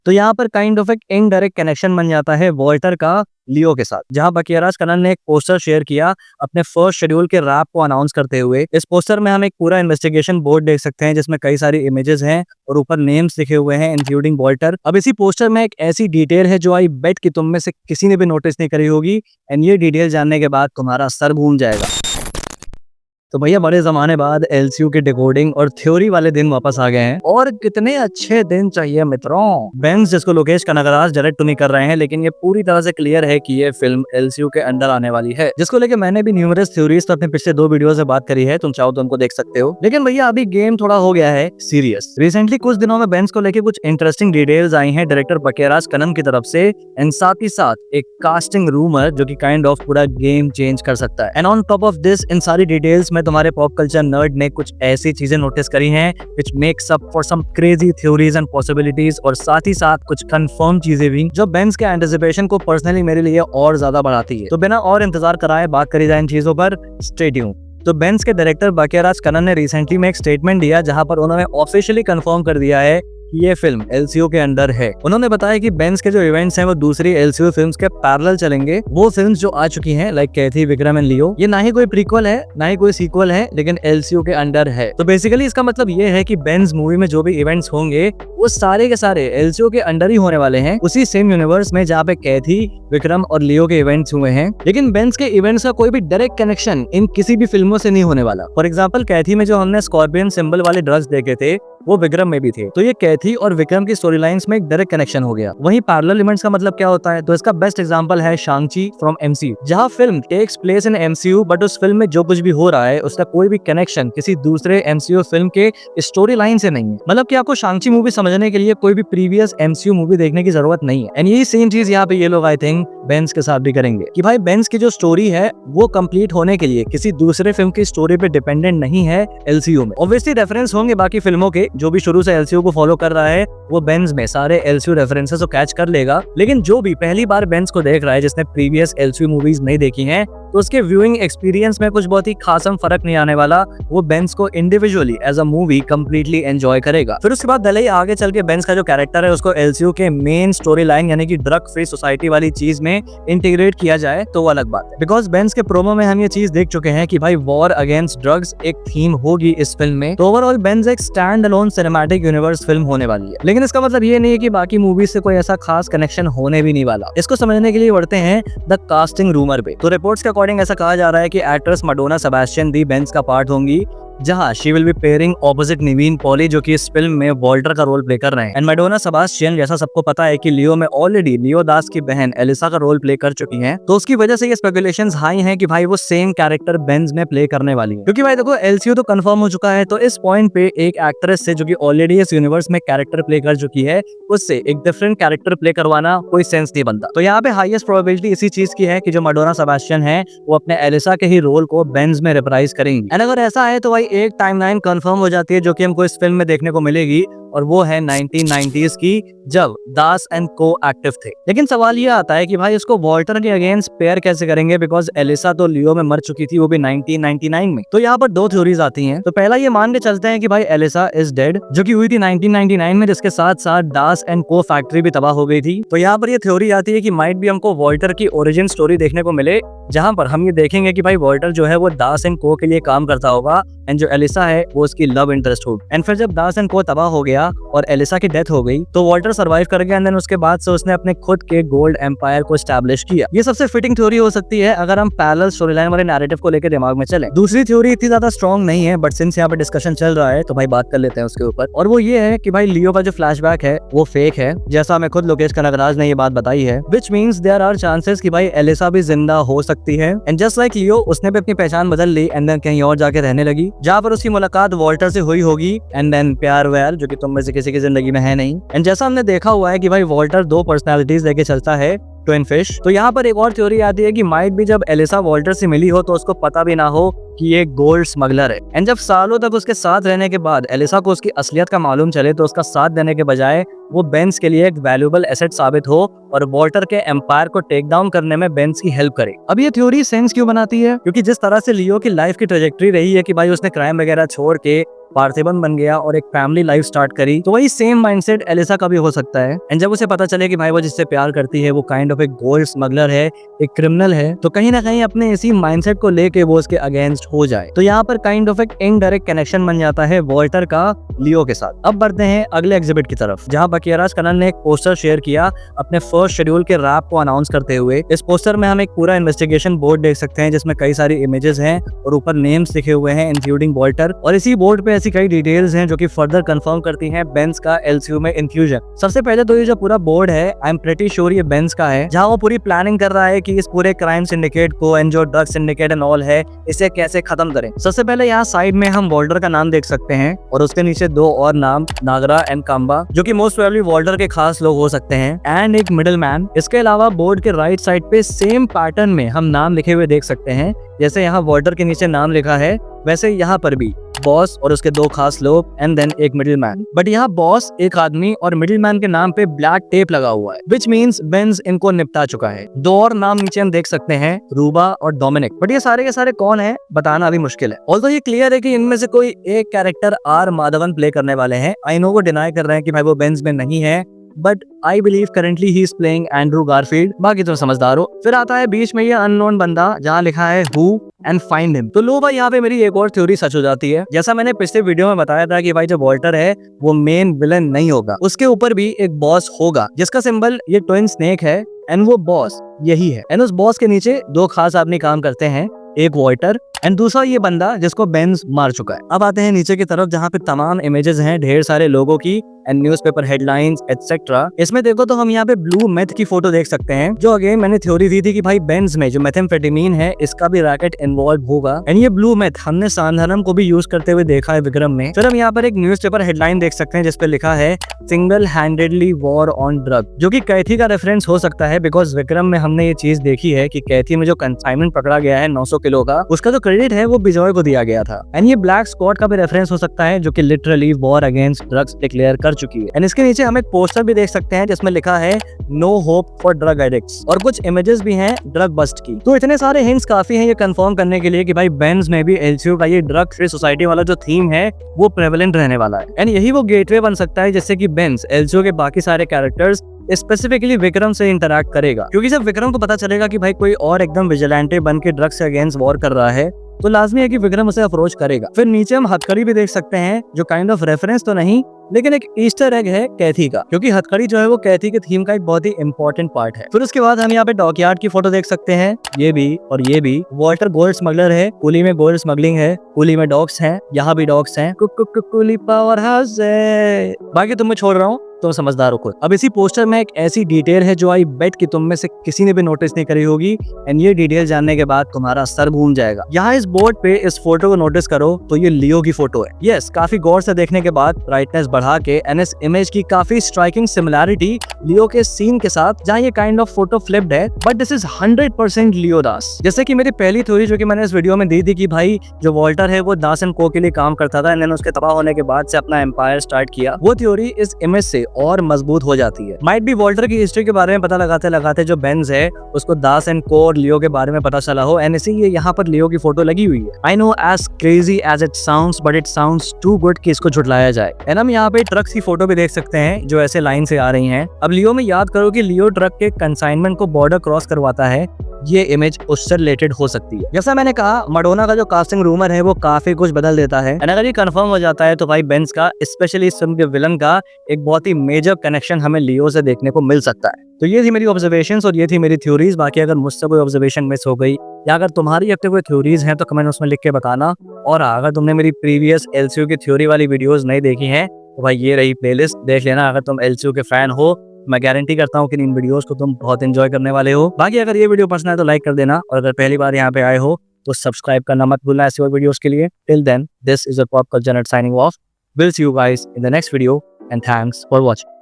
तो यहाँ पर काइंड ऑफ एक इनडायरेक्ट कनेक्शन बन जाता है वॉल्टर का लियो के साथ, जहां बकियाराज कनन ने एक पोस्टर शेयर किया अपने फर्स्ट शेड्यूल के रैप को अनाउंस करते हुए। इस पोस्टर में हम एक पूरा इन्वेस्टिगेशन बोर्ड देख सकते हैं जिसमें कई सारी इमेजेस हैं और ऊपर नेम्स लिखे हुए हैं इंक्लूडिंग वॉल्टर। अब इसी पोस्टर में एक ऐसी डिटेल है जो आई बेट कि तुम में से किसी ने भी नोटिस नहीं करी होगी, एंड ये डिटेल जानने के बाद तुम्हारा सर घूम जाएगा। तो भैया बड़े जमाने बाद एलसीयू के डिकोडिंग और थ्योरी वाले दिन वापस आ गए हैं, और कितने अच्छे दिन चाहिए मित्रों। बेंस जिसको लोकेश कनगराज डायरेक्ट तो नहीं कर रहे हैं, लेकिन ये पूरी तरह से क्लियर है कि ये फिल्म एलसीयू के अंडर आने वाली है, जिसको लेके मैंने भी न्यूमरस थ्योरीज तो अपने पिछले 2 वीडियो से बात करी है, तुम चाहो तो उनको देख सकते हो। लेकिन भैया अभी गेम थोड़ा हो गया है सीरियस। रिसेंटली कुछ दिनों में बेंस को लेके कुछ इंटरेस्टिंग डिटेल्स आई हैं डायरेक्टर बकियाराज कनन की तरफ से, एंड साथ ही साथ एक कास्टिंग रूमर जो कि काइंड ऑफ पूरा गेम चेंज कर सकता है। And on top of this, इन सारी डिटेल्स में तुम्हारे पॉप कल्चर नर्ड ने कुछ ऐसी चीजें नोटिस करी हैं which makes up for some crazy theories and possibilities, और साथ ही साथ कुछ कंफर्म चीजें भी जो बेंस के एंटिसिपेशन को पर्सनली मेरे लिए और ज्यादा बढ़ाती है। तो बिना और इंतजार कराए बात करी जाए इन चीजों पर, स्टे ट्यून्ड। तो बेंस के डायरेक्टर बकियाराज कनन ने रिसेंटली में एक स्टेटमेंट दिया जहां पर उन्होंने ऑफिशियली कंफर्म कर दिया है कि ये फिल्म एलसीयू के अंडर है। उन्होंने बताया कि बेंस के जो इवेंट्स हैं वो दूसरी एलसीयू फिल्म्स के पैरेलल चलेंगे। वो फिल्म्स जो आ चुकी हैं लाइक कैथी, विक्रम एंड लियो, ये ना ही कोई प्रीक्वल है ना ही कोई सीक्वल है, लेकिन एलसीयू के अंडर है। तो बेसिकली इसका मतलब ये है कि बेंस मूवी में जो भी इवेंट्स होंगे वो सारे के सारे एलसीयू के अंडर ही होने वाले हैं, उसी सेम यूनिवर्स में जहाँ पे कैथी, विक्रम और लियो के इवेंट्स हुए हैं। लेकिन बेंस के इवेंट्स का कोई भी डायरेक्ट कनेक्शन इन किसी भी फिल्मों से नहीं होने वाला। फॉर एग्जाम्पल कैथी में जो हमने स्कॉर्पियन सिंबल वाले ड्रग्स देखे थे वो विक्रम में भी थे, तो ये कैथी और विक्रम की स्टोरी लाइंस में एक डायरेक्ट कनेक्शन हो गया। वहीं पैरेलल इवेंट्स का मतलब क्या होता है, तो इसका बेस्ट एग्जांपल है शांग-ची फ्रॉम एमसीयू, जहां film takes place in MCU, but उस फिल्म में जो कुछ भी हो रहा है उसका कोई भी कनेक्शन किसी दूसरे एमसीयू फिल्म के स्टोरी लाइन से नहीं है। मतलब कि आपको शांग-ची मूवी समझने के लिए कोई भी प्रीवियस एमसीयू मूवी देखने की जरूरत नहीं है। एंड यही सेम चीज यहाँ पे ये लोग आई थिंक बेंस के साथ भी करेंगे कि भाई बेंस की जो स्टोरी है वो कंप्लीट होने के लिए किसी दूसरे फिल्म की स्टोरी पे डिपेंडेंट नहीं है एलसीयू में। ऑब्वियसली रेफरेंस होंगे बाकी फिल्मों के, जो भी शुरू से एलसीयू को फॉलो कर रहा है वो बेंस में सारे एलसीयू रेफरेंसेस को कैच कर लेगा। लेकिन जो भी पहली बार बेंस को देख रहा है जिसने प्रीवियस एलसीयू मूवीज नहीं देखी हैं, तो उसके व्यूइंग एक्सपीरियंस में कुछ बहुत ही खासम फर्क नहीं आने वाला। वो बेंस को individually as a movie completely enjoy करेगा। फिर उसके बाद भले ही आगे चल के बेंस का जो कैरेक्टर है उसको एलसीयू के मेन स्टोरी लाइन यानी कि ड्रग फ्री सोसाइटी वाली चीज में इंटीग्रेट किया जाए तो वो अलग बात है। बिकॉज बेंस के प्रोमो में हम ये चीज देख चुके हैं कि भाई वॉर अगेंस्ट ड्रग्स एक थीम होगी इस फिल्म में। तो ओवरऑल बेंस एक stand alone cinematic universe film होने वाली है। लेकिन इसका मतलब ये नहीं है कि बाकी मूवीज से कोई ऐसा खास कनेक्शन होने भी नहीं वाला। इसको समझने के लिए बढ़ते हैं द कास्टिंग रूमर पे। तो रिपोर्ट्स के अकॉर्डिंग ऐसा कहा जा रहा है कि एक्ट्रेस मैडोना सेबेस्टियन दी बेंस का पार्ट होंगी, जहां she will be pairing opposite Nivin Pauly जो कि इस फिल्म में वॉल्टर का रोल प्ले कर रहे हैं। एंड मैडोना सेबेस्टियन जैसा सबको पता है कि लियो में ऑलरेडी लियो दास की बहन एलिसा का रोल प्ले कर चुकी हैं, तो उसकी वजह से ये स्पेकुलेशंस हाई हैं कि भाई वो सेम कैरेक्टर बेंस में प्ले करने वाली है। क्योंकि भाई देखो एलसीयू तो कंफर्म हो चुका है, तो इस पॉइंट पे एक एक्ट्रेस से जो कि ऑलरेडी इस यूनिवर्स में कैरेक्टर प्ले कर चुकी है उससे एक डिफरेंट कैरेक्टर प्ले करवाना कोई सेंस नहीं बनता। तो यहाँ पे हाईएस्ट प्रोबेबिलिटी इसी चीज की है कि जो मैडोना सेबेस्टियन है वो अपने एलिसा के ही रोल को बेंस में रिप्राइज करेंगी। एंड अगर ऐसा है तो भाई एक टाइमलाइन कंफर्म हो जाती है जो कि हमको इस फिल्म में देखने को मिलेगी, और वो है 1990s की, जब दास एंड को एक्टिव थे। लेकिन सवाल ये आता है कि भाई इसको वॉल्टर के अगेंस्ट पेयर कैसे करेंगे, बिकॉज एलिसा तो लियो में मर चुकी थी, वो भी 1999 में। तो यहाँ पर 2 थ्योरीज आती हैं। तो पहला ये मान के चलते हैं कि भाई एलिसा इज डेड, जो कि हुई थी 1999 में, जिसके साथ साथ दास एंड को फैक्ट्री भी तबाह हो गई थी। तो यहाँ पर ये थ्योरी आती है कि माइट भी हमको वॉल्टर की ओरिजिन स्टोरी देखने को मिले, जहां पर हम ये देखेंगे कि भाई वॉल्टर जो है वो दास एंड को के लिए काम करता होगा, एंड जो एलिसा है वो उसकी लव इंटरेस्ट होगी। एंड फिर जब दास एंड को तबाह हो गया और एलिसा की डेथ हो गई, तो वॉल्टर सर्वाइव कर गया, एंड देन उसके बाद से उसने अपने खुद के गोल्ड एम्पायर को एस्टैब्लिश किया। ये सबसे फिटिंग थ्योरी हो सकती है अगर हम पैरेलल स्टोरी लाइन वाले नैरेटिव को लेकर दिमाग में चलें। दूसरी थ्योरी इतनी ज्यादा स्ट्रॉन्ग नहीं है, बट सिंस यहाँ पे डिस्कशन चल रहा है तो भाई बात कर लेते हैं उसके ऊपर। और वो ये है कि भाई लियो का जो फ्लैशबैक है वो फेक है, जैसा हमें खुद लोकेश कनगराज ने ये बात बताई है, which means there are chances कि भाई एलिसा भी जिंदा हो सकती है। एंड जस्ट लाइक लियो, उसने भी अपनी पहचान बदल ली एंड देन कहीं और जाके रहने लगी, जहाँ पर उसकी मुलाकात वॉल्टर से हुई होगी, एंड देन प्यार व्यार जो कि तुम में से किसी की जिंदगी में है नहीं। एंड जैसा हमने देखा हुआ है कि भाई वॉल्टर 2 पर्सनैलिटीज लेके चलता है, ट्विन फिश। तो यहाँ पर एक और थ्योरी आती है कि माइट भी जब एलिसा वॉल्टर से मिली हो तो उसको पता भी ना हो कि ये गोल्ड स्मगलर है, एंड जब सालों तक उसके साथ रहने के बाद एलिसा को उसकी असलियत का मालूम चले तो उसका साथ देने के बजाय वो बेंस के लिए एक वैल्यूएबल एसेट साबित हो और वॉल्टर के एम्पायर को टेक डाउन करने में बेंस की हेल्प करे। अब ये थ्योरी सेंस क्यों बनाती है, क्योंकि जिस तरह से लियो की लाइफ की ट्रेजेक्टरी रही है कि भाई उसने क्राइम वगैरह छोड़ के पार्थिबन बन गया और एक फैमिली लाइफ स्टार्ट करी, तो वही सेम माइंडसेट एलिसा का भी हो सकता है। एंड जब उसे पता चले कि भाई वो जिससे प्यार करती है वो काइंड ऑफ एक गोल्ड स्मगलर है, एक क्रिमिनल है, तो कहीं ना कहीं अपने इसी माइंडसेट को लेके वो उसके अगेंस्ट हो जाए। तो यहाँ पर काइंड ऑफ एक इनडायरेक्ट कनेक्शन बन जाता है वॉल्टर का लियो के साथ। अब बढ़ते हैं अगले एग्जिबिट की तरफ, जहाँ बकियाराज कनन ने एक पोस्टर शेयर किया अपने फर्स्ट शेड्यूल के रैप को अनाउंस करते हुए। इस पोस्टर में हम एक पूरा इन्वेस्टिगेशन बोर्ड देख सकते हैं जिसमें कई सारी इमेजेस हैं और ऊपर नेम्स लिखे हुए हैं इंक्लूडिंग वॉल्टर, और इसी बोर्ड पे ऐसी कई डिटेल्स हैं जो कि फर्दर कंफर्म करती हैं बेंज का एलसीयू में इंक्लूजन। सबसे पहले तो ये जो पूरा बोर्ड है, आई एम प्रीटी श्योर ये बेंज का है, जहाँ वो पूरी प्लानिंग कर रहा है कि इस पूरे क्राइम सिंडिकेट को एंड जो ड्रग सिंडिकेट एंड ऑल है इसे कैसे खत्म करें। सबसे पहले यहाँ साइड में हम वॉल्टर का नाम देख सकते हैं और उसके नीचे दो और नाम, नागरा एंड काम्बा, जो कि मोस्ट प्रोबेबली वॉल्टर के खास लोग हो सकते हैं, एंड एक मिडिल मैन। इसके अलावा बोर्ड के राइट साइड पे सेम पैटर्न में हम नाम लिखे हुए देख सकते हैं, जैसे यहाँ वॉल्टर के नीचे नाम लिखा है वैसे यहाँ पर भी बॉस और उसके दो खास लोग एंड देन एक मिडिल मैन। बट यहाँ बॉस एक आदमी और मिडिल मैन के नाम पे ब्लैक टेप लगा हुआ है, विच मीन्स बेंज इनको निपटा चुका है। दो और नाम नीचे हम देख सकते हैं, रूबा और डोमिनिक, बट ये सारे के सारे कौन है बताना अभी मुश्किल है। ऑल्दो ये क्लियर है कि इनमें से कोई एक कैरेक्टर आर माधवन प्ले करने वाले हैं। आई नो वो डिनाई कर रहे हैं कि भाई वो बेंज में नहीं है, but I believe currently he is playing Andrew Garfield. बाकी तुम समझदार हो। फिर आता है बीच में ये अननोन बंदा जहाँ लिखा है हु एंड फाइंड हिम। तो लो भाई यहाँ पे मेरी एक और थ्योरी सच हो जाती है। जैसा मैंने पिछले वीडियो में बताया था कि भाई जो वॉल्टर है वो मेन विलन नहीं होगा, उसके ऊपर भी एक बॉस होगा जिसका सिंबल ये ट्विन स्नेक है, एंड वो बॉस यही है। एंड उस बॉस के नीचे दो खास आदमी काम करते हैं, एक वॉल्टर एंड दूसरा ये बंदा जिसको बेंज मार चुका है। अब आते हैं नीचे की तरफ जहाँ पे तमाम इमेजेस हैं ढेर सारे लोगों की एंड न्यूज़पेपर हेडलाइंस एटसेट्रा। इसमें देखो तो हम यहाँ पे ब्लू मेथ की फोटो देख सकते हैं, जो अगेन मैंने थ्योरी दी थी कि भाई बेंज में जो मेथेम्फेटामीन है इसका भी रैकेट इन्वॉल्व होगा। एंड ये ब्लू मेथ हमने सांधारम को भी यूज करते हुए देखा है विक्रम में। फिर हम यहाँ पर एक न्यूज़पेपर हेडलाइन देख सकते हैं जिसपे लिखा है single handedly war on drug, जो कि कैथी का रेफरेंस हो सकता है, बिकॉज विक्रम में हमने ये चीज देखी है कि कैथी में जो कंसाइनमेंट पकड़ा गया है 900 किलो का, उसका जो क्रेडिट है वो बिजॉय को दिया गया था। एंड ये ब्लैक स्क्वाड का भी रेफरेंस हो सकता है जो कि literally war against drugs declare कर चुकी है। एंड इसके नीचे हम एक पोस्टर भी देख सकते हैं जिसमें लिखा है no hope for drug addicts, और कुछ इमेजेस भी हैं ड्रग बस्ट की। तो इतने सारे हिंट्स काफी हैं ये कंफर्म करने के लिए कि भाई बेंज में भी एलसीयू का ये ड्रग फ्री सोसाइटी वाला जो थीम है वो प्रेवलेंट रहने वाला है। एंड यही वो गेटवे बन सकता है जिससे कि बेंज एलसीयू के बाकी सारे कैरेक्टर्स स्पेसिफिकली विक्रम से इंटरैक्ट करेगा, क्योंकि जब विक्रम को पता चलेगा कि भाई कोई और एकदम विजिलेंटे बन के ड्रग्स के अगेंस्ट वॉर कर रहा है तो लाजमी है कि विक्रम उसे अप्रोच करेगा। फिर नीचे हम हथकड़ी भी देख सकते हैं जो काइंड ऑफ रेफरेंस तो नहीं लेकिन एक ईस्टर एग है कैथी का, क्योंकि हथकड़ी जो है वो कैथी के थीम का एक बहुत ही इंपॉर्टेंट पार्ट है। फिर उसके बाद हम यहाँ पे डॉकयार्ड की फोटो देख सकते हैं, ये भी और ये भी। वॉल्टर गोल्ड स्मगलर है, कुली में गोल्ड स्मगलिंग है, कुली में डॉग्स हैं, यहाँ भी डॉग्स हैं, कुली पावर हाउस है। बाकी तुम्हें छोड़ रहा हूँ, तुम समझदार हो खुद। अब इसी पोस्टर में एक ऐसी डिटेल है जो आई बेट कि तुम में से किसी ने भी नोटिस नहीं करी होगी, एंड ये डिटेल जानने के बाद तुम्हारा सर घूम जाएगा। यहाँ इस बोर्ड पे इस फोटो को नोटिस करो तो ये लियो की फोटो है। यस, काफी गौर से देखने के बाद ब्राइटनेस बढ़ा के एंड इस इमेज की काफी स्ट्राइकिंग सिमिलैरिटी लियो के सीन के साथ, जहाँ ये काइंड ऑफ फोटो फ्लिप्ड है, बट दिस इज 100% लियो दास। जैसे कि मेरी पहली थ्योरी जो कि मैंने इस वीडियो में दी थी कि भाई जो वॉल्टर है वो दास एंड को के लिए काम करता था एंड उसके तबाह होने के बाद से अपना एम्पायर स्टार्ट किया, वो थ्योरी इस इमेज से और मजबूत हो जाती है। माइट बी वॉल्टर की हिस्ट्री के बारे में पता लगाते लगाते जो बेंज है उसको दास एंड को और लियो के बारे में पता चला हो, एंड इसीलिए यहाँ पर लियो की फोटो लगी हुई है। I know as crazy as it sounds, but it sounds too good कि इसको झुटलाया जाए। एंड हम यहाँ पे ट्रक्स की फोटो भी देख सकते हैं जो ऐसे लाइन से आ रही हैं। अब लियो में याद करो कि लियो ट्रक के कंसाइनमेंट को बॉर्डर क्रॉस करवाता है, ये इमेज उससे रिलेटेड हो सकती है। जैसा मैंने कहा, मडोना का जो कास्टिंग रूमर है वो काफी कुछ बदल देता है, एंड अगर ये कंफर्म हो जाता है तो भाई बेंज का स्पेशली इस फिल्म के विलन का एक बहुत ही मेजर कनेक्शन हमें लियो से देखने को मिल सकता है। तो ये थी मेरी ऑब्जर्वेशंस और ये थी मेरी थ्योरीज। बाकी अगर मुझसे कोई ऑब्जर्वेशन मिस हो गई या अगर तुम्हारी अपने कोई थ्योरीज हैं तो कमेंट उसमें लिख के बताना। और अगर तुमने मेरी प्रीवियस एलसीयू की थ्योरी वाली वीडियोस नहीं देखी हैं तो भाई ये रही प्लेलिस्ट, देख लेना। अगर तुम एलसीयू के फैन हो मैं गारंटी करता हूँ कि इन वीडियोस को तुम बहुत एंजॉय करने वाले हो। बाकी अगर ये वीडियो पसंद है तो लाइक कर देना, और अगर पहली बार यहाँ पे आए हो तो सब्सक्राइब करना मत भूलना ऐसे और वीडियोस के लिए। Till then, this is your pop culture signing off. Will see you guys in the next video and thanks for watching.